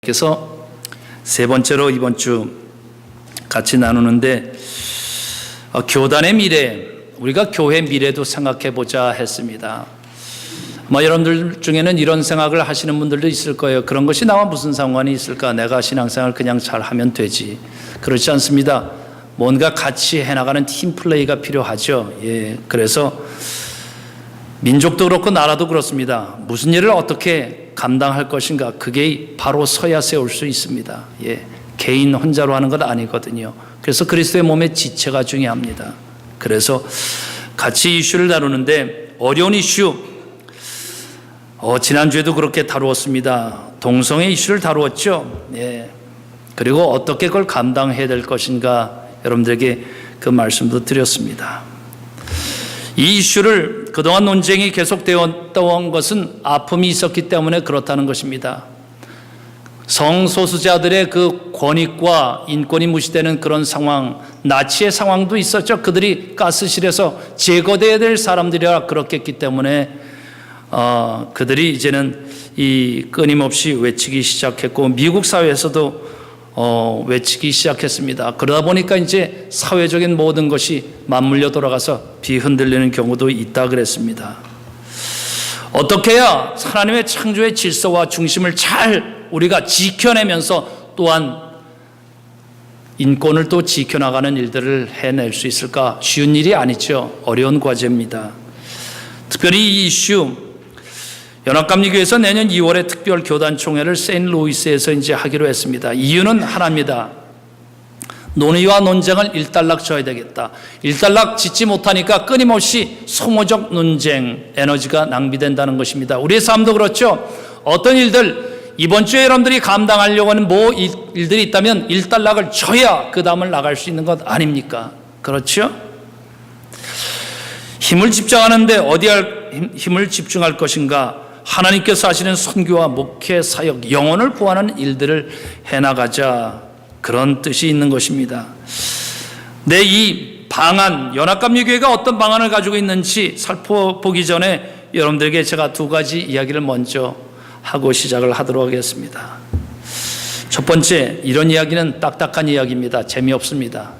그래서 세 번째로 이번 주 같이 나누는데 교단의 미래, 우리가 교회 미래도 생각해 보자 했습니다. 여러분들 중에는 이런 생각을 하시는 분들도 있을 거예요. 그런 것이 나와 무슨 상관이 있을까? 내가 신앙생활 그냥 잘하면 되지. 그렇지 않습니다. 뭔가 같이 해나가는 팀플레이가 필요하죠. 그래서 민족도 그렇고 나라도 그렇습니다. 무슨 일을 어떻게 감당할 것인가, 그게 바로 서야 세울 수 있습니다. 개인 혼자로 하는 건 아니거든요. 그래서 그리스도의 몸의 지체가 중요합니다. 그래서 같이 이슈를 다루는데 어려운 이슈, 지난주에도 그렇게 다루었습니다. 동성애 이슈를 다루었죠. 그리고 어떻게 그걸 감당해야 될 것인가, 여러분들에게 그 말씀도 드렸습니다. 이 이슈를 그동안 논쟁이 계속되었던 것은 아픔이 있었기 때문에 그렇다는 것입니다. 성소수자들의 그 권익과 인권이 무시되는 그런 상황, 나치의 상황도 있었죠. 그들이 가스실에서 제거되어야 될 사람들이라 그렇게 했기 때문에 그들이 이제는 이 끊임없이 외치기 시작했고, 미국 사회에서도 외치기 시작했습니다. 그러다 보니까 이제 사회적인 모든 것이 맞물려 돌아가서 비흔들리는 경우도 있다 그랬습니다. 어떻게 해야 하나님의 창조의 질서와 중심을 잘 우리가 지켜내면서 또한 인권을 또 지켜나가는 일들을 해낼 수 있을까? 쉬운 일이 아니죠. 어려운 과제입니다. 특별히 이 이슈, 연합감리교회에서 내년 2월에 특별 교단 총회를 세인트루이스에서 이제 하기로 했습니다. 이유는 하나입니다. 논의와 논쟁을 일단락 져야 되겠다. 일단락 짓지 못하니까 끊임없이 소모적 논쟁, 에너지가 낭비된다는 것입니다. 우리의 삶도 그렇죠. 어떤 일들, 이번 주에 여러분들이 감당하려고 하는 일들이 있다면 일단락을 져야 그 다음을 나갈 수 있는 것 아닙니까? 그렇죠? 힘을 집중하는데 어디에 힘을 집중할 것인가? 하나님께서 하시는 선교와 목회, 사역, 영혼을 구하는 일들을 해나가자, 그런 뜻이 있는 것입니다. 이 방안, 연합감리교회가 어떤 방안을 가지고 있는지 살펴보기 전에 여러분들에게 제가 두 가지 이야기를 먼저 하고 시작을 하도록 하겠습니다. 첫 번째, 이런 이야기는 딱딱한 이야기입니다. 재미없습니다.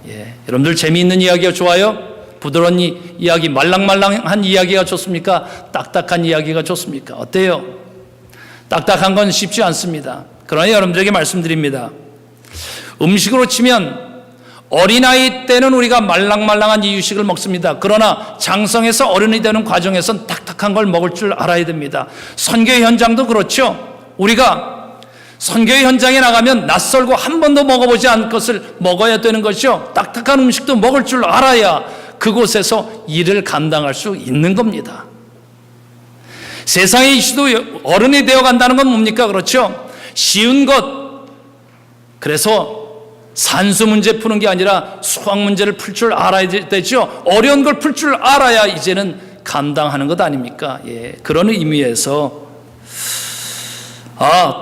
여러분들 재미있는 이야기가 좋아요? 부드러운 이야기, 말랑말랑한 이야기가 좋습니까? 딱딱한 이야기가 좋습니까? 어때요? 딱딱한 건 쉽지 않습니다. 그러나 여러분들에게 말씀드립니다. 음식으로 치면 어린아이 때는 우리가 말랑말랑한 이유식을 먹습니다. 그러나 장성해서 어른이 되는 과정에선 딱딱한 걸 먹을 줄 알아야 됩니다. 선교 현장도 그렇죠. 우리가 선교 현장에 나가면 낯설고 한 번도 먹어보지 않은 것을 먹어야 되는 것이죠. 딱딱한 음식도 먹을 줄 알아야 그곳에서 일을 감당할 수 있는 겁니다. 세상의 이슈도 어른이 되어 간다는 건 뭡니까? 그렇죠? 쉬운 것, 그래서 산수 문제 푸는 게 아니라 수학 문제를 풀 줄 알아야 되죠. 어려운 걸 풀 줄 알아야 이제는 감당하는 것 아닙니까? 그런 의미에서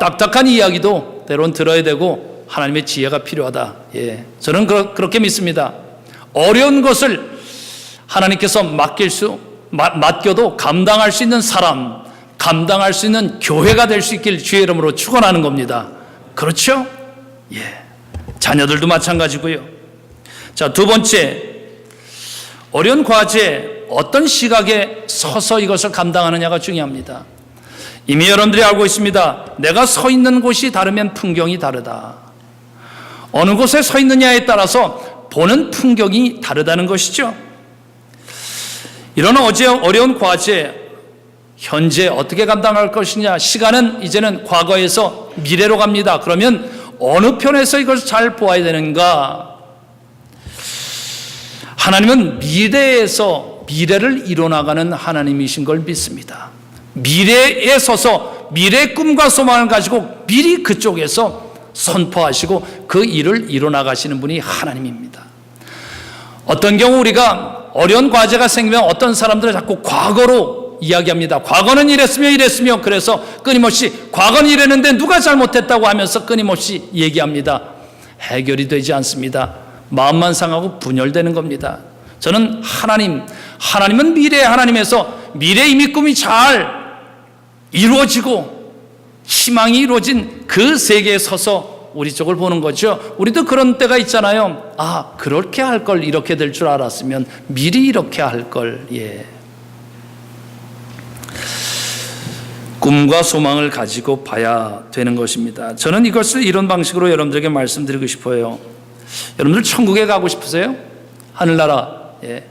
딱딱한 이야기도 때론 들어야 되고 하나님의 지혜가 필요하다. 저는 그렇게 믿습니다. 어려운 것을 하나님께서 맡겨도 감당할 수 있는 사람, 감당할 수 있는 교회가 될 수 있길 주의 이름으로 축원하는 겁니다. 그렇죠? 자녀들도 마찬가지고요. 자, 두 번째, 어려운 과제, 어떤 시각에 서서 이것을 감당하느냐가 중요합니다. 이미 여러분들이 알고 있습니다. 내가 서 있는 곳이 다르면 풍경이 다르다. 어느 곳에 서 있느냐에 따라서 보는 풍경이 다르다는 것이죠. 이런 어려운 과제, 현재 어떻게 감당할 것이냐. 시간은 이제는 과거에서 미래로 갑니다. 그러면 어느 편에서 이것을 잘 보아야 되는가? 하나님은 미래에서 미래를 이뤄나가는 하나님이신 걸 믿습니다. 미래에 서서 미래의 꿈과 소망을 가지고 미리 그쪽에서 선포하시고 그 일을 이뤄나가시는 분이 하나님입니다. 어떤 경우 우리가 어려운 과제가 생기면 어떤 사람들은 자꾸 과거로 이야기합니다. 과거는 이랬으며 그래서 끊임없이 과거는 이랬는데 누가 잘못했다고 하면서 끊임없이 얘기합니다. 해결이 되지 않습니다. 마음만 상하고 분열되는 겁니다. 저는 하나님은 미래의 하나님에서 미래의 이미 꿈이 잘 이루어지고 희망이 이루어진 그 세계에 서서 우리 쪽을 보는 거죠. 우리도 그런 때가 있잖아요. 아, 그렇게 할 걸, 이렇게 될 줄 알았으면 미리 이렇게 할 걸. 예. 꿈과 소망을 가지고 봐야 되는 것입니다. 저는 이것을 이런 방식으로 여러분들에게 말씀드리고 싶어요. 여러분들 천국에 가고 싶으세요? 하늘나라. 예.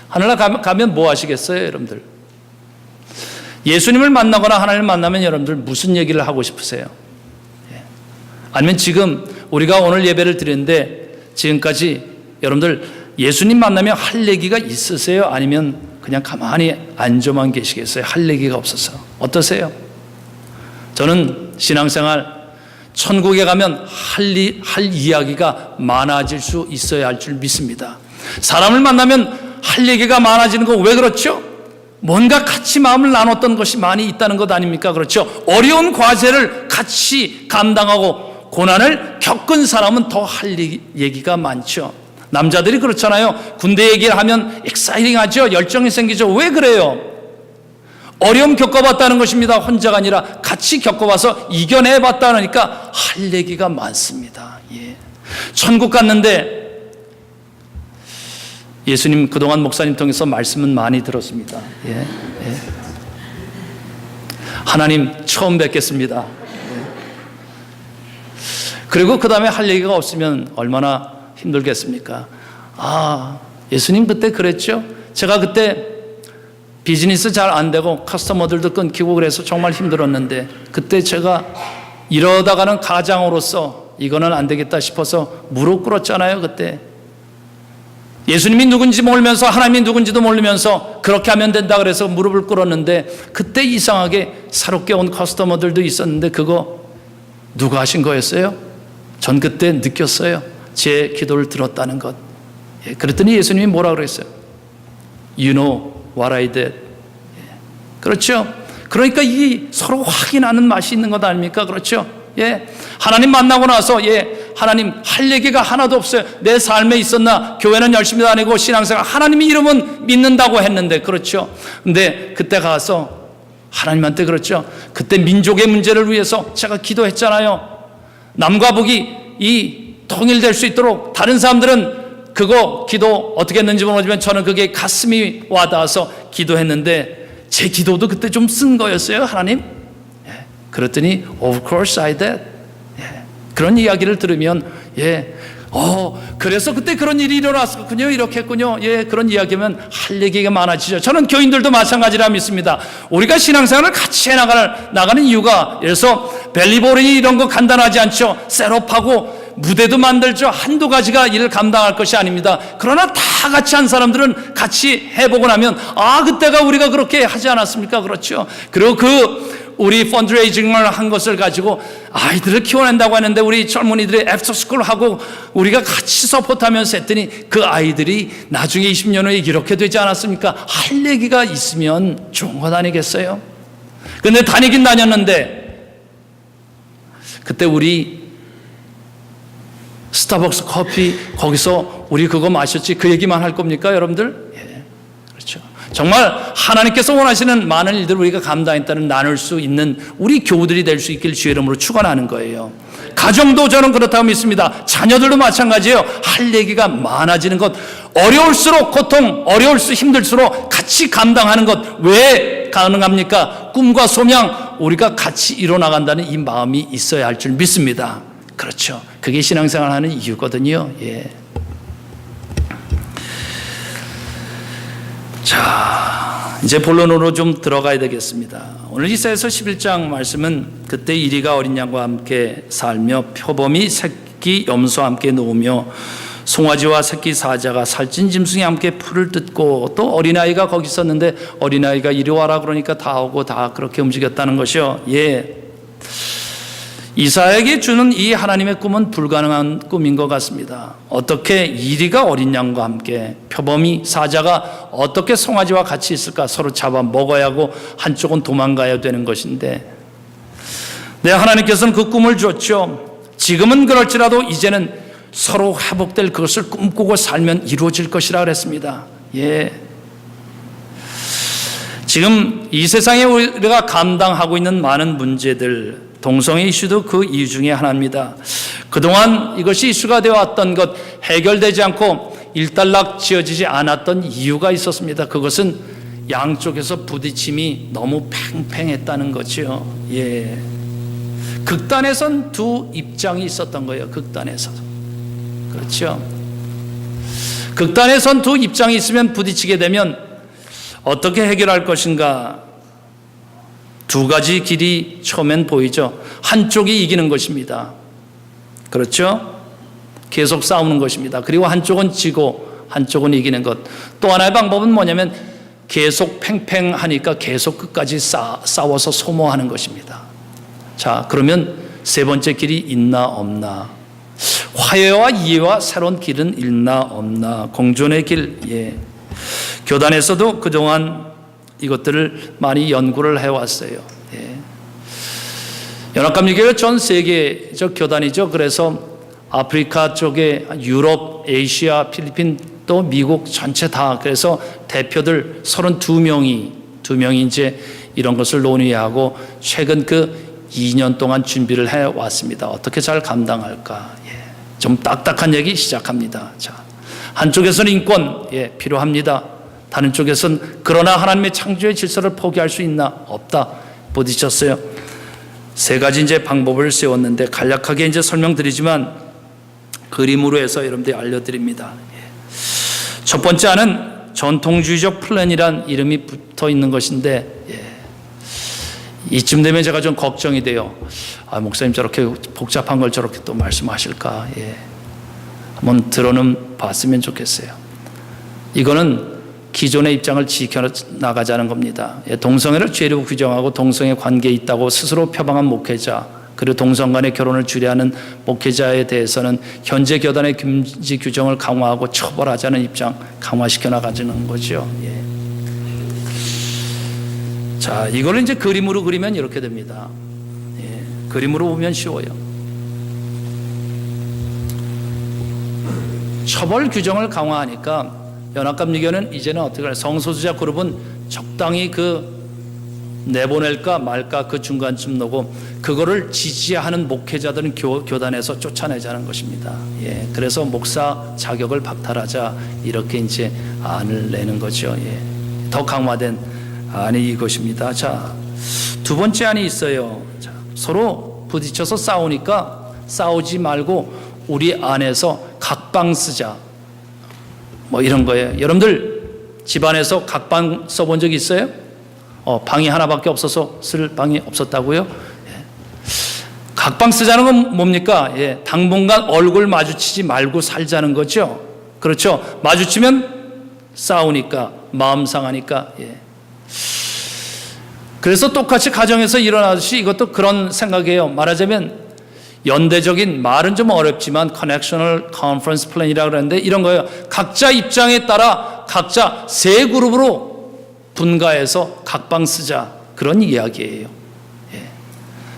하늘나라 가면 뭐 하시겠어요, 여러분들? 예수님을 만나거나 하나님을 만나면 여러분들 무슨 얘기를 하고 싶으세요? 예. 아니면 지금 우리가 오늘 예배를 드리는데 지금까지 여러분들 예수님 만나면 할 얘기가 있으세요? 아니면 그냥 가만히 앉아만 계시겠어요? 할 얘기가 없어서. 어떠세요? 저는 신앙생활 천국에 가면 할 이야기가 많아질 수 있어야 할 줄 믿습니다. 사람을 만나면 할 얘기가 많아지는 거 왜 그렇죠? 뭔가 같이 마음을 나눴던 것이 많이 있다는 것 아닙니까? 그렇죠? 어려운 과제를 같이 감당하고 고난을 겪은 사람은 더 할 얘기가 많죠. 남자들이 그렇잖아요. 군대 얘기를 하면 익사이팅하죠. 열정이 생기죠. 왜 그래요? 어려움 겪어봤다는 것입니다. 혼자가 아니라 같이 겪어봐서 이겨내봤다니까 할 얘기가 많습니다. 예. 천국 갔는데 예수님 그동안 목사님 통해서 말씀은 많이 들었습니다. 예. 예. 하나님 처음 뵙겠습니다. 예. 그리고 그 다음에 할 얘기가 없으면 얼마나 힘들겠습니까? 아, 예수님 그때 그랬죠? 제가 그때 비즈니스 잘 안 되고 커스터머들도 끊기고 그래서 정말 힘들었는데 그때 제가 이러다가는 가장으로서 이거는 안 되겠다 싶어서 무릎 꿇었잖아요. 그때 예수님이 누군지 모르면서 하나님이 누군지도 모르면서 그렇게 하면 된다 그래서 무릎을 꿇었는데 그때 이상하게 새롭게 온 커스터머들도 있었는데 그거 누가 하신 거였어요? 전 그때 느꼈어요. 제 기도를 들었다는 것. 예, 그랬더니 예수님이 뭐라 그랬어요? You know what I did. 예, 그렇죠? 그러니까 이 서로 확인하는 맛이 있는 것 아닙니까? 그렇죠? 예, 하나님 만나고 나서 예, 하나님 할 얘기가 하나도 없어요. 내 삶에 있었나? 교회는 열심히 다니고 신앙생활 하나님의 이름은 믿는다고 했는데 그렇죠? 근데 그때 가서 하나님한테 그렇죠? 그때 민족의 문제를 위해서 제가 기도했잖아요. 남과 북이 이 통일될 수 있도록 다른 사람들은 그거 기도 어떻게 했는지 모르지만 저는 그게 가슴이 와닿아서 기도했는데 제 기도도 그때 좀 쓴 거였어요. 하나님. 예. 그랬더니 of course I did. 예. 그런 이야기를 들으면 예. 그래서 그때 그런 일이 일어났군요. 이렇게 했군요. 예, 그런 이야기면 할 얘기가 많아지죠. 저는 교인들도 마찬가지라 믿습니다. 우리가 신앙생활을 같이 나가는 이유가 그래서 벨리보링이 이런 거 간단하지 않죠. 셋업하고 무대도 만들죠. 한두 가지가 일을 감당할 것이 아닙니다. 그러나 다 같이 한 사람들은 같이 해보고 나면 그때가 우리가 그렇게 하지 않았습니까? 그렇죠. 그리고 우리 펀드레이징을 한 것을 가지고 아이들을 키워낸다고 하는데 우리 젊은이들이 애프터스쿨 하고 우리가 같이 서포트하면서 했더니 그 아이들이 나중에 20년 후에 이렇게 되지 않았습니까? 할 얘기가 있으면 좋은 것 아니겠어요? 근데 다니긴 다녔는데 그때 우리 스타벅스 커피 거기서 우리 그거 마셨지 그 얘기만 할 겁니까 여러분들? 예, 그렇죠. 정말 하나님께서 원하시는 많은 일들을 우리가 감당했다는 나눌 수 있는 우리 교우들이 될 수 있길 주의 이름으로 축원하는 거예요. 가정도 저는 그렇다고 믿습니다. 자녀들도 마찬가지예요. 할 얘기가 많아지는 것, 어려울수록 고통, 힘들수록 같이 감당하는 것 왜 가능합니까? 꿈과 소망 우리가 같이 이뤄나간다는 이 마음이 있어야 할 줄 믿습니다. 그렇죠. 그게 신앙생활 하는 이유거든요. 예. 자, 이제 본론으로 좀 들어가야 되겠습니다. 오늘 이사야서 11장 말씀은 그때 이리가 어린 양과 함께 살며 표범이 새끼 염소와 함께 놓으며 송아지와 새끼 사자가 살찐 짐승이 함께 풀을 뜯고 또 어린아이가 거기 있었는데 어린아이가 이리 와라 그러니까 다 오고 다 그렇게 움직였다는 것이요. 예. 이사야에게 주는 이 하나님의 꿈은 불가능한 꿈인 것 같습니다. 어떻게 이리가 어린 양과 함께 표범이 사자가 어떻게 송아지와 같이 있을까? 서로 잡아 먹어야 하고 한쪽은 도망가야 되는 것인데 하나님께서는 그 꿈을 줬죠. 지금은 그럴지라도 이제는 서로 회복될 그것을 꿈꾸고 살면 이루어질 것이라 그랬습니다. 예. 지금 이 세상에 우리가 감당하고 있는 많은 문제들 동성애 이슈도 그 이유 중에 하나입니다. 그동안 이것이 이슈가 되어 왔던 것, 해결되지 않고 일단락 지어지지 않았던 이유가 있었습니다. 그것은 양쪽에서 부딪힘이 너무 팽팽했다는 거죠. 예. 극단에선 두 입장이 있었던 거예요. 극단에서. 그렇죠. 극단에선 두 입장이 있으면 부딪히게 되면 어떻게 해결할 것인가? 두 가지 길이 처음엔 보이죠. 한쪽이 이기는 것입니다. 그렇죠? 계속 싸우는 것입니다. 그리고 한쪽은 지고 한쪽은 이기는 것. 또 하나의 방법은 뭐냐면 계속 팽팽하니까 계속 끝까지 싸워서 소모하는 것입니다. 자, 그러면 세 번째 길이 있나 없나? 화해와 이해와 새로운 길은 있나 없나? 공존의 길. 예. 교단에서도 그동안 이것들을 많이 연구를 해왔어요. 예. 연합감리교회가 전 세계적 교단이죠. 그래서 아프리카 쪽에 유럽, 아시아, 필리핀 또 미국 전체 다 그래서 대표들 32명이 이제 이런 것을 논의하고 최근 그 2년 동안 준비를 해왔습니다. 어떻게 잘 감당할까? 예. 좀 딱딱한 얘기 시작합니다. 자, 한쪽에서는 인권 필요합니다. 다른 쪽에서는 그러나 하나님의 창조의 질서를 포기할 수 있나? 없다. 부딪혔어요. 세 가지 이제 방법을 세웠는데 간략하게 이제 설명드리지만 그림으로 해서 여러분들이 알려드립니다. 첫 번째 하는 전통주의적 플랜이란 이름이 붙어 있는 것인데 이쯤 되면 제가 좀 걱정이 돼요. 목사님 저렇게 복잡한 걸 저렇게 또 말씀하실까? 한번 들어는 봤으면 좋겠어요. 이거는 기존의 입장을 지켜나가자는 겁니다. 동성애를 죄로 규정하고 동성애 관계에 있다고 스스로 표방한 목회자 그리고 동성 간의 결혼을 주례하는 목회자에 대해서는 현재 교단의 금지 규정을 강화하고 처벌하자는 입장 강화시켜 나가자는 거죠. 자, 이걸 이제 그림으로 그리면 이렇게 됩니다. 그림으로 보면 쉬워요. 처벌 규정을 강화하니까 연합감리교는 이제는 어떻게 하냐? 성소수자 그룹은 적당히 내보낼까 말까 그 중간쯤 놓고 그거를 지지하는 목회자들은 교단에서 쫓아내자는 것입니다. 그래서 목사 자격을 박탈하자 이렇게 이제 안을 내는 거죠. 더 강화된 안이 이것입니다. 자, 두 번째 안이 있어요. 자, 서로 부딪혀서 싸우니까 싸우지 말고 우리 안에서 각방 쓰자. 뭐 이런 거예요. 여러분들 집안에서 각방 써본 적 있어요? 방이 하나밖에 없어서 쓸 방이 없었다고요? 각방 쓰자는 건 뭡니까? 당분간 얼굴 마주치지 말고 살자는 거죠. 그렇죠? 마주치면 싸우니까 마음 상하니까. 그래서 똑같이 가정에서 일어나듯이 이것도 그런 생각이에요. 말하자면 연대적인 말은 좀 어렵지만 커넥셔널 컨퍼런스 플랜이라고 그러는데 이런 거예요. 각자 입장에 따라 각자 세 그룹으로 분가해서 각방 쓰자 그런 이야기예요.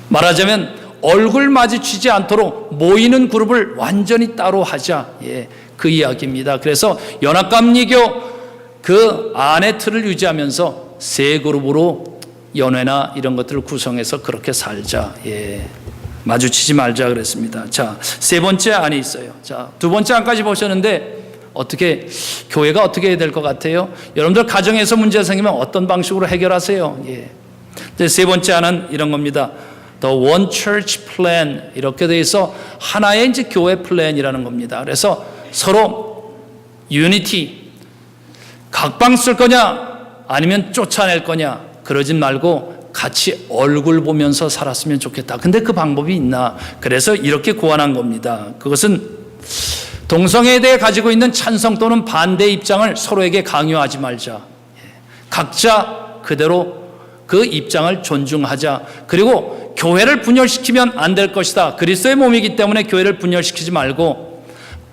말하자면 얼굴 마주치지 않도록 모이는 그룹을 완전히 따로 하자. 그 이야기입니다. 그래서 연합감리교 그 안의 틀을 유지하면서 세 그룹으로 연회나 이런 것들을 구성해서 그렇게 살자. 마주치지 말자 그랬습니다. 자, 세 번째 안이 있어요. 자, 두 번째 안까지 보셨는데 어떻게 교회가 어떻게 해야 될 것 같아요? 여러분들 가정에서 문제가 생기면 어떤 방식으로 해결하세요? 세 번째 안은 이런 겁니다. The One Church Plan 이렇게 돼 있어 하나의 이제 교회 플랜이라는 겁니다. 그래서 서로 유니티 각방 쓸 거냐 아니면 쫓아낼 거냐 그러진 말고 같이 얼굴 보면서 살았으면 좋겠다. 근데 그 방법이 있나? 그래서 이렇게 고안한 겁니다. 그것은 동성애에 대해 가지고 있는 찬성 또는 반대 입장을 서로에게 강요하지 말자. 각자 그대로 그 입장을 존중하자. 그리고 교회를 분열시키면 안 될 것이다. 그리스도의 몸이기 때문에 교회를 분열시키지 말고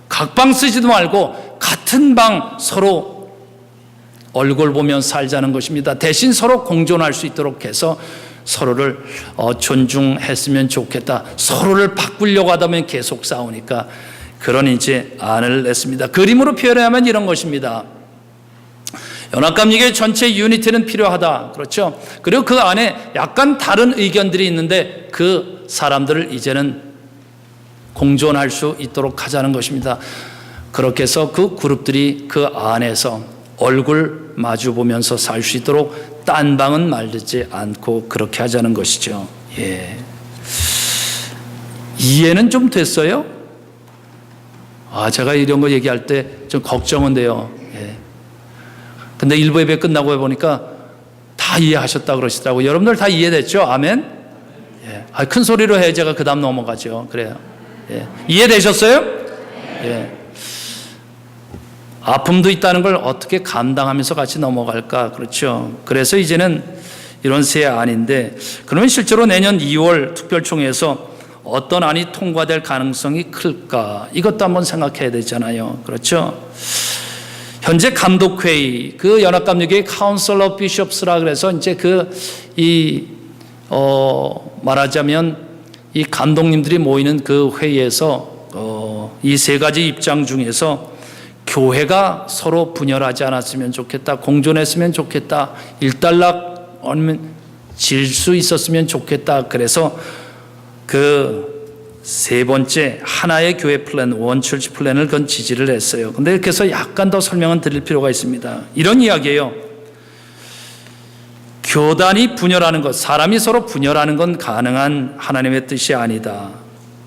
각방 쓰지도 말고 같은 방 서로 얼굴 보면 살자는 것입니다. 대신 서로 공존할 수 있도록 해서 서로를 존중했으면 좋겠다. 서로를 바꾸려고 하다 보면 계속 싸우니까 그런 이제 안을 냈습니다. 그림으로 표현하면 이런 것입니다. 연합감리교회 전체 유니티는 필요하다. 그렇죠? 그리고 그 안에 약간 다른 의견들이 있는데 그 사람들을 이제는 공존할 수 있도록 하자는 것입니다. 그렇게 해서 그 그룹들이 그 안에서 얼굴 마주 보면서 살 수 있도록 딴 방은 말리지 않고 그렇게 하자는 것이죠. 예. 이해는 좀 됐어요? 제가 이런 거 얘기할 때 좀 걱정은 돼요. 예. 근데 일부 예배 끝나고 보니까 다 이해하셨다 그러시더라고요. 여러분들 다 이해됐죠? 아멘? 예. 큰 소리로 해. 제가 그 다음 넘어가죠. 그래요. 예. 이해되셨어요? 예. 아픔도 있다는 걸 어떻게 감당하면서 같이 넘어갈까? 그렇죠. 그래서 이제는 이런 새 안인데, 그러면 실제로 내년 2월 특별총회에서 어떤 안이 통과될 가능성이 클까? 이것도 한번 생각해야 되잖아요. 그렇죠? 현재 감독회의, 그 연합감독회의 카운슬 오브 비숍스라 그래서 이제 말하자면 이 감독님들이 모이는 그 회의에서 이 세 가지 입장 중에서 교회가 서로 분열하지 않았으면 좋겠다, 공존했으면 좋겠다, 일단락 아니면 질 수 있었으면 좋겠다. 그래서 그 세 번째 하나의 교회 플랜, 원처치 플랜을 그건 지지를 했어요. 근데 그래서 약간 더 설명은 드릴 필요가 있습니다. 이런 이야기예요. 교단이 분열하는 것, 사람이 서로 분열하는 건 가능한 하나님의 뜻이 아니다.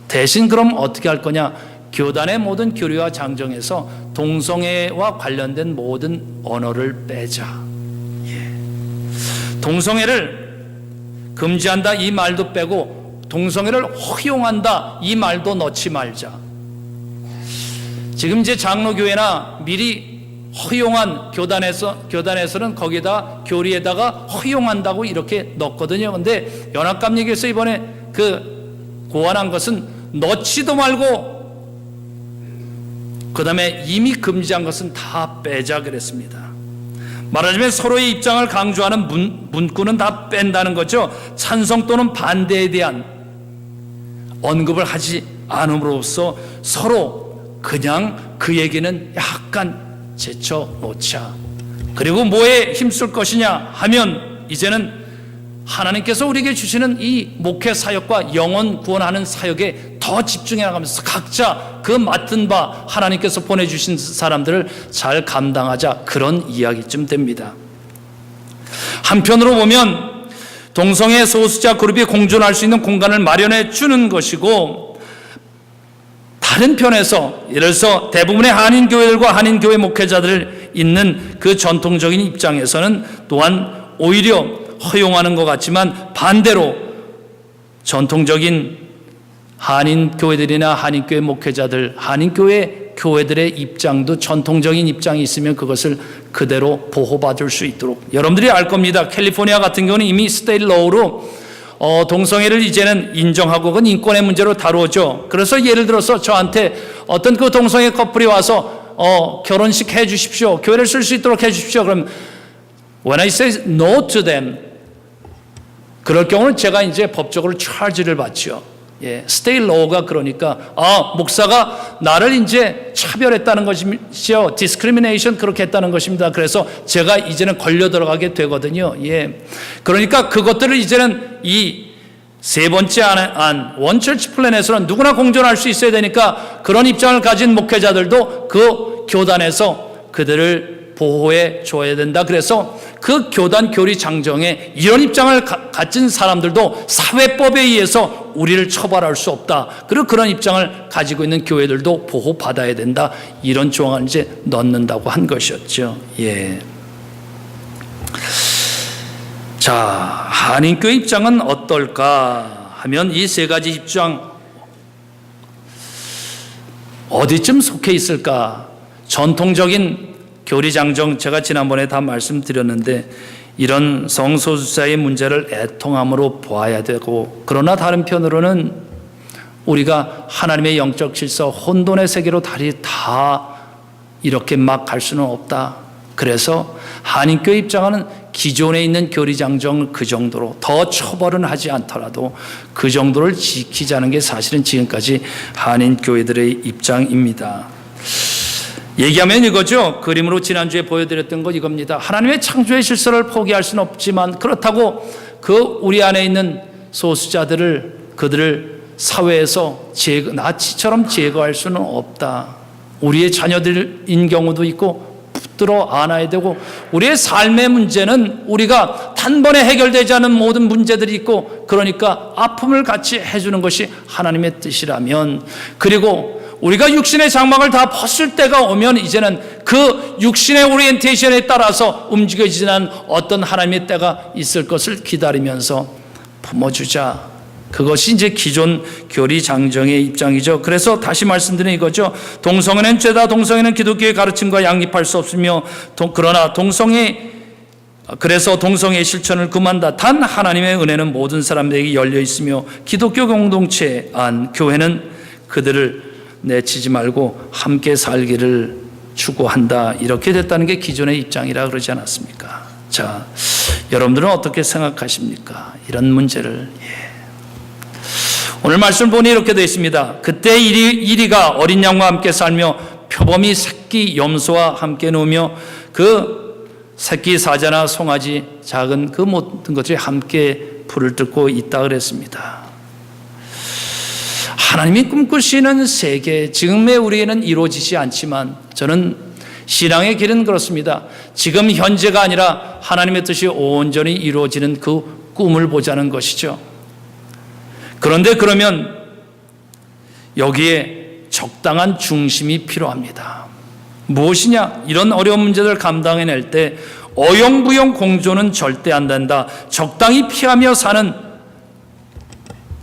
대신 그럼 어떻게 할 거냐? 교단의 모든 교리와 장정에서 동성애와 관련된 모든 언어를 빼자. 동성애를 금지한다 이 말도 빼고 동성애를 허용한다 이 말도 넣지 말자. 지금 이제 장로교회나 미리 허용한 교단에서는 거기다 교리에다가 허용한다고 이렇게 넣거든요. 근데 연합감리교에서 이번에 그 고안한 것은 넣지도 말고 그 다음에 이미 금지한 것은 다 빼자 그랬습니다. 말하자면 서로의 입장을 강조하는 문구는 다 뺀다는 거죠. 찬성 또는 반대에 대한 언급을 하지 않음으로써 서로 그냥 그 얘기는 약간 제쳐놓자. 그리고 뭐에 힘쓸 것이냐 하면 이제는 하나님께서 우리에게 주시는 이 목회 사역과 영혼 구원하는 사역에 더 집중해 나가면서 각자 그 맡은 바 하나님께서 보내주신 사람들을 잘 감당하자, 그런 이야기쯤 됩니다. 한편으로 보면 동성애 소수자 그룹이 공존할 수 있는 공간을 마련해 주는 것이고, 다른 편에서 예를 들어서 대부분의 한인교회들과 한인교회 목회자들 있는 그 전통적인 입장에서는 또한 오히려 허용하는 것 같지만 반대로 전통적인 한인교회들이나 한인교회 목회자들, 한인교회 교회들의 입장도 전통적인 입장이 있으면 그것을 그대로 보호받을 수 있도록, 여러분들이 알 겁니다. 캘리포니아 같은 경우는 이미 스테이트 로우로 동성애를 이제는 인정하고 그건 인권의 문제로 다루어져. 그래서 예를 들어서 저한테 어떤 그 동성애 커플이 와서 결혼식 해 주십시오, 교회를 쓸 수 있도록 해 주십시오. 그럼 when I say no to them, 그럴 경우는 제가 이제 법적으로 차지를 받죠. 예, 스테이 로우가 그러니까 목사가 나를 이제 차별했다는 것이죠. 디스크리미네이션 그렇게 했다는 것입니다. 그래서 제가 이제는 걸려 들어가게 되거든요. 예, 그러니까 그것들을 이제는 이 세 번째 안 원처치 플랜에서는 누구나 공존할 수 있어야 되니까 그런 입장을 가진 목회자들도 그 교단에서 그들을 보호해 줘야 된다. 그래서 그 교단 교리 장정에 이런 입장을 가진 사람들도 사회법에 의해서 우리를 처벌할 수 없다. 그리고 그런 입장을 가지고 있는 교회들도 보호받아야 된다. 이런 조항을 이제 넣는다고 한 것이었죠. 예. 자, 한인교회 입장은 어떨까 하면 이 세 가지 입장 어디쯤 속해 있을까? 전통적인 교리장정, 제가 지난번에 다 말씀드렸는데 이런 성소수자의 문제를 애통함으로 보아야 되고, 그러나 다른 편으로는 우리가 하나님의 영적 질서, 혼돈의 세계로 다 이렇게 막 갈 수는 없다. 그래서 한인교회 입장은 기존에 있는 교리장정을 그 정도로, 더 처벌은 하지 않더라도 그 정도를 지키자는 게 사실은 지금까지 한인교회들의 입장입니다. 얘기하면 이거죠. 그림으로 지난주에 보여드렸던 것 이겁니다. 하나님의 창조의 질서를 포기할 수는 없지만 그렇다고 그 우리 안에 있는 소수자들을 그들을 사회에서 나치처럼 제거할 수는 없다. 우리의 자녀들인 경우도 있고 붙들어 안아야 되고, 우리의 삶의 문제는 우리가 단번에 해결되지 않은 모든 문제들이 있고, 그러니까 아픔을 같이 해주는 것이 하나님의 뜻이라면, 그리고 우리가 육신의 장막을 다 벗을 때가 오면 이제는 그 육신의 오리엔테이션에 따라서 움직여지는 어떤 하나님의 때가 있을 것을 기다리면서 품어주자. 그것이 이제 기존 교리 장정의 입장이죠. 그래서 다시 말씀드리는 이거죠. 동성애는 죄다. 동성애는 기독교의 가르침과 양립할 수 없으며, 그러나 그래서 동성애의 실천을 금한다. 단 하나님의 은혜는 모든 사람들에게 열려 있으며, 기독교 공동체 안 교회는 그들을 내치지 말고 함께 살기를 추구한다. 이렇게 됐다는 게 기존의 입장이라 그러지 않았습니까? 자, 여러분들은 어떻게 생각하십니까? 이런 문제를. 오늘 말씀을 보니 이렇게 되어 있습니다. 그때 이리가 어린 양과 함께 살며 표범이 새끼 염소와 함께 누우며 그 새끼 사자나 송아지 작은 그 모든 것들이 함께 불을 뜯고 있다 그랬습니다. 하나님이 꿈꾸시는 세계, 지금의 우리에는 이루어지지 않지만 저는 신앙의 길은 그렇습니다. 지금 현재가 아니라 하나님의 뜻이 온전히 이루어지는 그 꿈을 보자는 것이죠. 그런데 그러면 여기에 적당한 중심이 필요합니다. 무엇이냐? 이런 어려운 문제들을 감당해낼 때 어영부영 공존은 절대 안 된다. 적당히 피하며 사는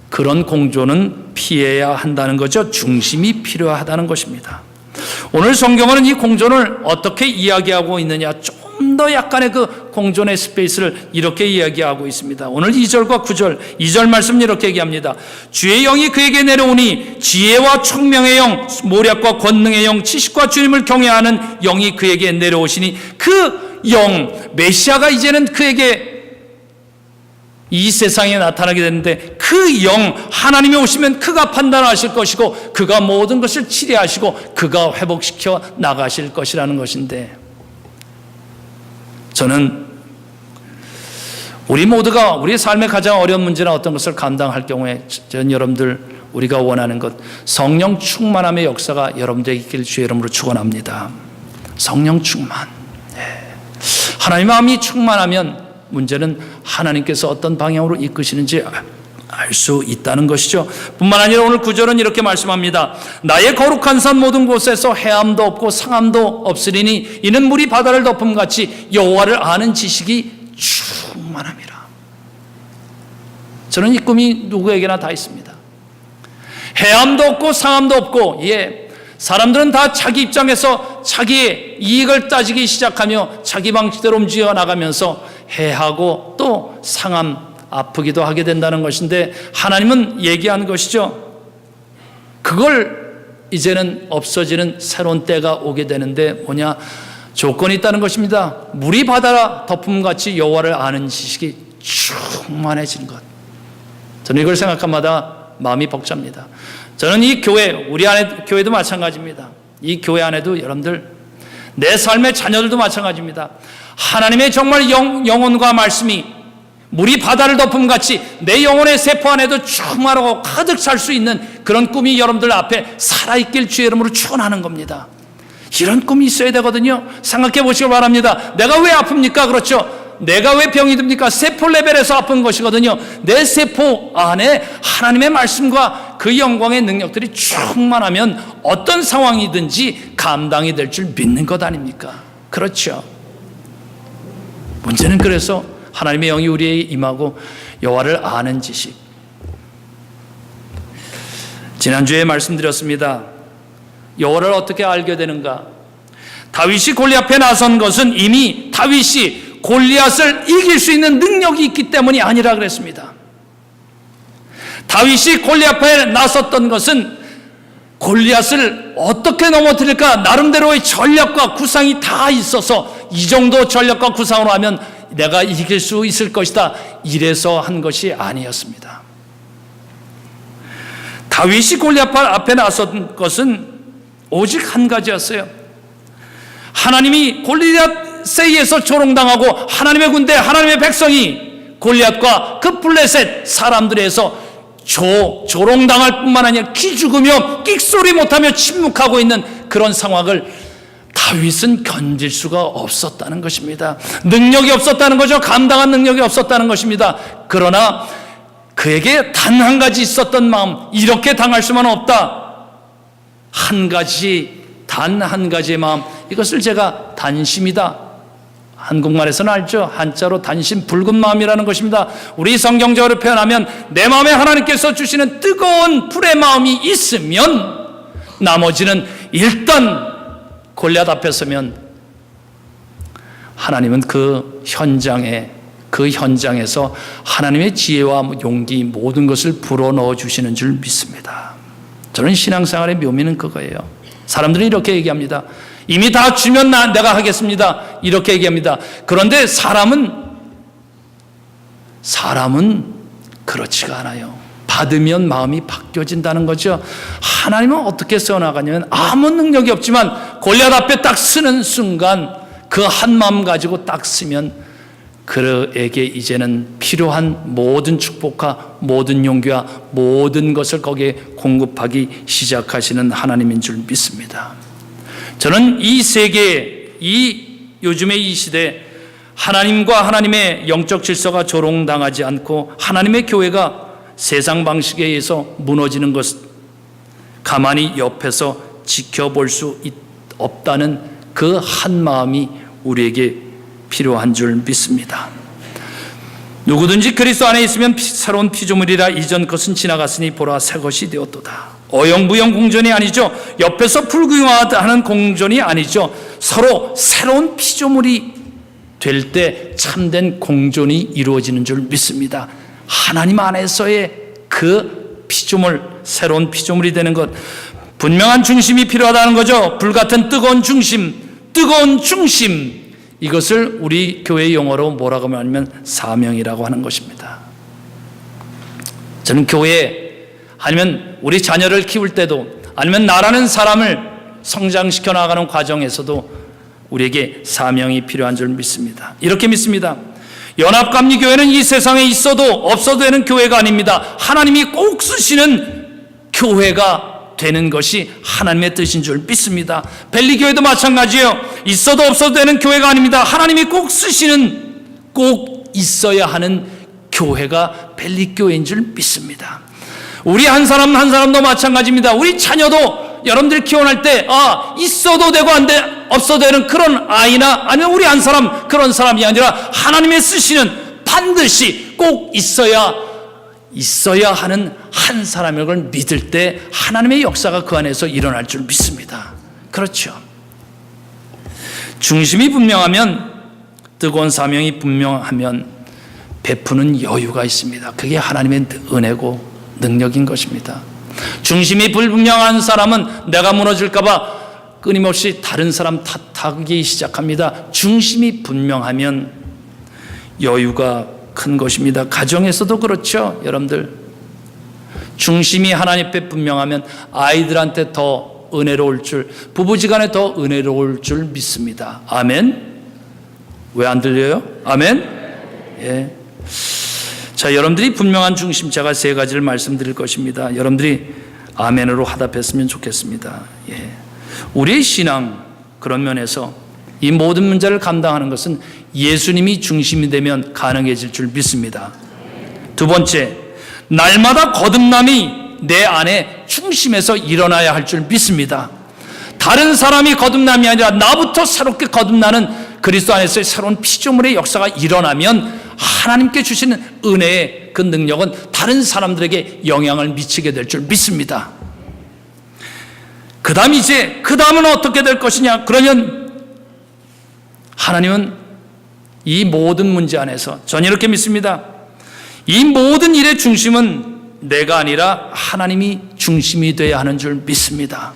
그런 공존은 피해야 한다는 거죠. 중심이 필요하다는 것입니다. 오늘 성경은 이 공존을 어떻게 이야기하고 있느냐, 좀 더 약간의 그 공존의 스페이스를 이렇게 이야기하고 있습니다. 오늘 2절과 9절, 2절 말씀 이렇게 얘기합니다. 주의 영이 그에게 내려오니 지혜와 총명의 영, 모략과 권능의 영, 지식과 주님을 경외하는 영이 그에게 내려오시니, 그 영, 메시아가 이제는 그에게 이 세상에 나타나게 되는데, 그 영, 하나님이 오시면 그가 판단하실 것이고 그가 모든 것을 치료하시고 그가 회복시켜 나가실 것이라는 것인데, 저는 우리 모두가 우리의 삶의 가장 어려운 문제나 어떤 것을 감당할 경우에 전 여러분들 우리가 원하는 것, 성령 충만함의 역사가 여러분들에게 있길 주의 이름으로 축원합니다. 성령 충만. 하나님의 마음이 충만하면 문제는 하나님께서 어떤 방향으로 이끄시는지 알 수 있다는 것이죠. 뿐만 아니라 오늘 9절은 이렇게 말씀합니다. 나의 거룩한 산 모든 곳에서 해함도 없고 상함도 없으리니 이는 물이 바다를 덮음같이 여호와를 아는 지식이 충만함이라. 저는 이 꿈이 누구에게나 다 있습니다. 해함도 없고 상함도 없고, 사람들은 다 자기 입장에서 자기의 이익을 따지기 시작하며 자기 방식대로 움직여 나가면서 해하고 또 상함, 아프기도 하게 된다는 것인데, 하나님은 얘기하는 것이죠. 그걸 이제는 없어지는 새로운 때가 오게 되는데 뭐냐? 조건이 있다는 것입니다. 물이 바다 덮음같이 여호와를 아는 지식이 충만해지는 것. 저는 이걸 생각함마다 마음이 벅찹니다. 저는 이 교회, 우리 안에 교회도 마찬가지입니다. 이 교회 안에도 여러분들, 내 삶의 자녀들도 마찬가지입니다. 하나님의 정말 영혼과 말씀이 물이 바다를 덮음같이 내 영혼의 세포 안에도 충만하고 가득 찰 수 있는 그런 꿈이 여러분들 앞에 살아있길 주의 이름으로 축원하는 겁니다. 이런 꿈이 있어야 되거든요. 생각해 보시기 바랍니다. 내가 왜 아픕니까? 그렇죠. 내가 왜 병이 듭니까? 세포 레벨에서 아픈 것이거든요. 내 세포 안에 하나님의 말씀과 그 영광의 능력들이 충만하면 어떤 상황이든지 감당이 될 줄 믿는 것 아닙니까? 그렇죠. 문제는 그래서 하나님의 영이 우리에게 임하고 여호와를 아는 지식. 지난주에 말씀드렸습니다. 여호와를 어떻게 알게 되는가? 다윗이 골리앗 앞에 나선 것은 이미 다윗이 골리앗을 이길 수 있는 능력이 있기 때문이 아니라 그랬습니다. 다윗이 골리앗 앞에 나섰던 것은 골리앗을 어떻게 넘어뜨릴까 나름대로의 전략과 구상이 다 있어서, 이 정도 전략과 구상으로 하면 내가 이길 수 있을 것이다, 이래서 한 것이 아니었습니다. 다윗이 골리앗 앞에 나선 것은 오직 한 가지였어요. 하나님이 골리앗에 의해서 조롱당하고 하나님의 군대, 하나님의 백성이 골리앗과 그 블레셋 사람들에서 조롱당할 뿐만 아니라 기죽으며 끽소리 못하며 침묵하고 있는 그런 상황을 다윗은 견딜 수가 없었다는 것입니다. 능력이 없었다는 거죠. 감당한 능력이 없었다는 것입니다. 그러나 그에게 단 한 가지 있었던 마음, 이렇게 당할 수만 없다. 단 한 가지의 마음, 이것을 제가 단심이다. 한국말에서는 알죠. 한자로 단심, 붉은 마음이라는 것입니다. 우리 성경적으로 표현하면 내 마음에 하나님께서 주시는 뜨거운 불의 마음이 있으면 나머지는 일단 골리앗 앞에 서면 하나님은 그 현장에서 하나님의 지혜와 용기 모든 것을 불어넣어 주시는 줄 믿습니다. 저는 신앙생활의 묘미는 그거예요. 사람들은 이렇게 얘기합니다. 이미 다 주면 내가 하겠습니다. 이렇게 얘기합니다. 그런데 사람은 그렇지가 않아요. 받으면 마음이 바뀌어진다는 거죠. 하나님은 어떻게 써나가냐면 아무 능력이 없지만 골리앗 앞에 딱 쓰는 순간 그 한 마음 가지고 딱 쓰면 그에게 이제는 필요한 모든 축복과 모든 용기와 모든 것을 거기에 공급하기 시작하시는 하나님인 줄 믿습니다. 저는 이 세계, 요즘의 이 시대, 하나님과 하나님의 영적 질서가 조롱당하지 않고 하나님의 교회가 세상 방식에 의해서 무너지는 것, 가만히 옆에서 지켜볼 수 없다는 그 한 마음이 우리에게 필요한 줄 믿습니다. 누구든지 그리스도 안에 있으면 새로운 피조물이라 이전 것은 지나갔으니 보라 새 것이 되었도다. 어영부영 공존이 아니죠. 옆에서 불구경하는 공존이 아니죠. 서로 새로운 피조물이 될 때 참된 공존이 이루어지는 줄 믿습니다. 하나님 안에서의 그 피조물, 새로운 피조물이 되는 것, 분명한 중심이 필요하다는 거죠. 불같은 뜨거운 중심, 이것을 우리 교회 용어로 뭐라고 하냐면 사명이라고 하는 것입니다. 저는 교회 아니면 우리 자녀를 키울 때도 아니면 나라는 사람을 성장시켜 나가는 과정에서도 우리에게 사명이 필요한 줄 믿습니다. 이렇게 믿습니다. 연합감리교회는 이 세상에 있어도 없어도 되는 교회가 아닙니다. 하나님이 꼭 쓰시는 교회가 되는 것이 하나님의 뜻인 줄 믿습니다. 벨리교회도 마찬가지예요. 있어도 없어도 되는 교회가 아닙니다. 하나님이 꼭 쓰시는, 꼭 있어야 하는 교회가 벨리교회인 줄 믿습니다. 우리 한 사람 한 사람도 마찬가지입니다. 우리 자녀도 여러분들 키워날 때 있어도 되고 없어도 되는 그런 아이나 아니면 우리 한 사람 그런 사람이 아니라 하나님의 쓰시는, 반드시 꼭 있어야 하는 한 사람의 걸 믿을 때 하나님의 역사가 그 안에서 일어날 줄 믿습니다. 그렇죠. 중심이 분명하면, 뜨거운 사명이 분명하면 베푸는 여유가 있습니다. 그게 하나님의 은혜고 능력인 것입니다. 중심이 불분명한 사람은 내가 무너질까 봐 끊임없이 다른 사람 탓하기 시작합니다. 중심이 분명하면 여유가 큰 것입니다. 가정에서도 그렇죠. 여러분들, 중심이 하나님 앞에 분명하면 아이들한테 더 은혜로울 줄, 부부지간에 더 은혜로울 줄 믿습니다. 아멘? 왜 안 들려요? 아멘? 예. 자, 여러분들이 분명한 중심, 제가 세 가지를 말씀드릴 것입니다. 여러분들이 아멘으로 화답했으면 좋겠습니다. 예. 우리의 신앙, 그런 면에서 이 모든 문제를 감당하는 것은 예수님이 중심이 되면 가능해질 줄 믿습니다. 두 번째, 날마다 거듭남이 내 안에 중심에서 일어나야 할 줄 믿습니다. 다른 사람이 거듭남이 아니라 나부터 새롭게 거듭나는 그리스도 안에서의 새로운 피조물의 역사가 일어나면 하나님께 주시는 은혜의 그 능력은 다른 사람들에게 영향을 미치게 될 줄 믿습니다. 그 다음은 어떻게 될 것이냐? 그러면 하나님은 이 모든 문제 안에서, 저는 이렇게 믿습니다. 이 모든 일의 중심은 내가 아니라 하나님이 중심이 되어야 하는 줄 믿습니다.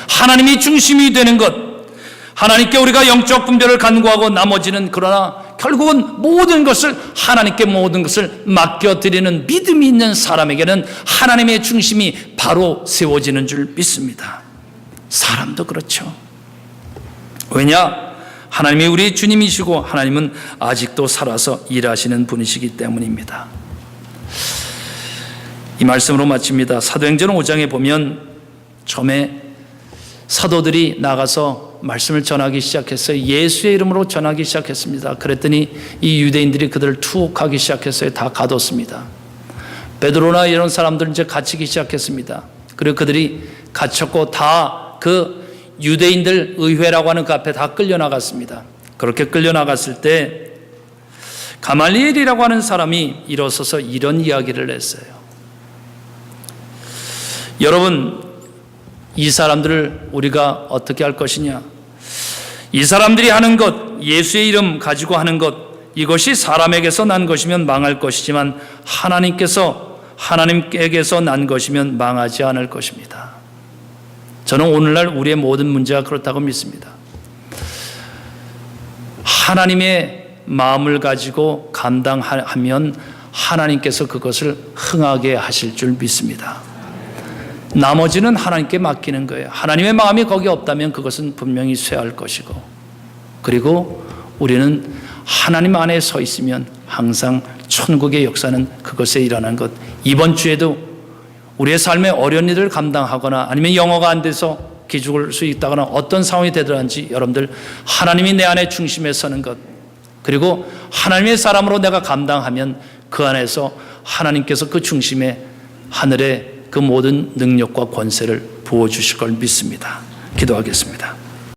하나님이 중심이 되는 것, 하나님께 우리가 영적 분별을 간구하고 나머지는, 그러나 결국은 모든 것을 하나님께 모든 것을 맡겨드리는 믿음이 있는 사람에게는 하나님의 중심이 바로 세워지는 줄 믿습니다. 사람도 그렇죠. 왜냐? 하나님이 우리 주님이시고 하나님은 아직도 살아서 일하시는 분이시기 때문입니다. 이 말씀으로 마칩니다. 사도행전 5장에 보면 처음에 사도들이 나가서 말씀을 전하기 시작했어요. 예수의 이름으로 전하기 시작했습니다. 그랬더니 이 유대인들이 그들을 투옥하기 시작했어요. 다 가뒀습니다. 베드로나 이런 사람들은 이제 갇히기 시작했습니다. 그리고 그들이 갇혔고 다 그 유대인들 의회라고 하는 그 앞에 다 끌려나갔습니다. 그렇게 끌려나갔을 때 가말리엘이라고 하는 사람이 일어서서 이런 이야기를 했어요. 여러분, 이 사람들을 우리가 어떻게 할 것이냐? 이 사람들이 하는 것, 예수의 이름 가지고 하는 것, 이것이 사람에게서 난 것이면 망할 것이지만 하나님께게서 난 것이면 망하지 않을 것입니다. 저는 오늘날 우리의 모든 문제가 그렇다고 믿습니다. 하나님의 마음을 가지고 감당하면 하나님께서 그것을 흥하게 하실 줄 믿습니다. 나머지는 하나님께 맡기는 거예요. 하나님의 마음이 거기 없다면 그것은 분명히 쇠할 것이고, 그리고 우리는 하나님 안에 서 있으면 항상 천국의 역사는 그것에 일어나는 것. 이번 주에도 우리의 삶의 어려운 일을 감당하거나 아니면 영어가 안 돼서 기죽을 수 있다거나 어떤 상황이 되더라든지 여러분들 하나님이 내 안에 중심에 서는 것, 그리고 하나님의 사람으로 내가 감당하면 그 안에서 하나님께서 그 중심에 하늘의 그 모든 능력과 권세를 부어주실 걸 믿습니다. 기도하겠습니다.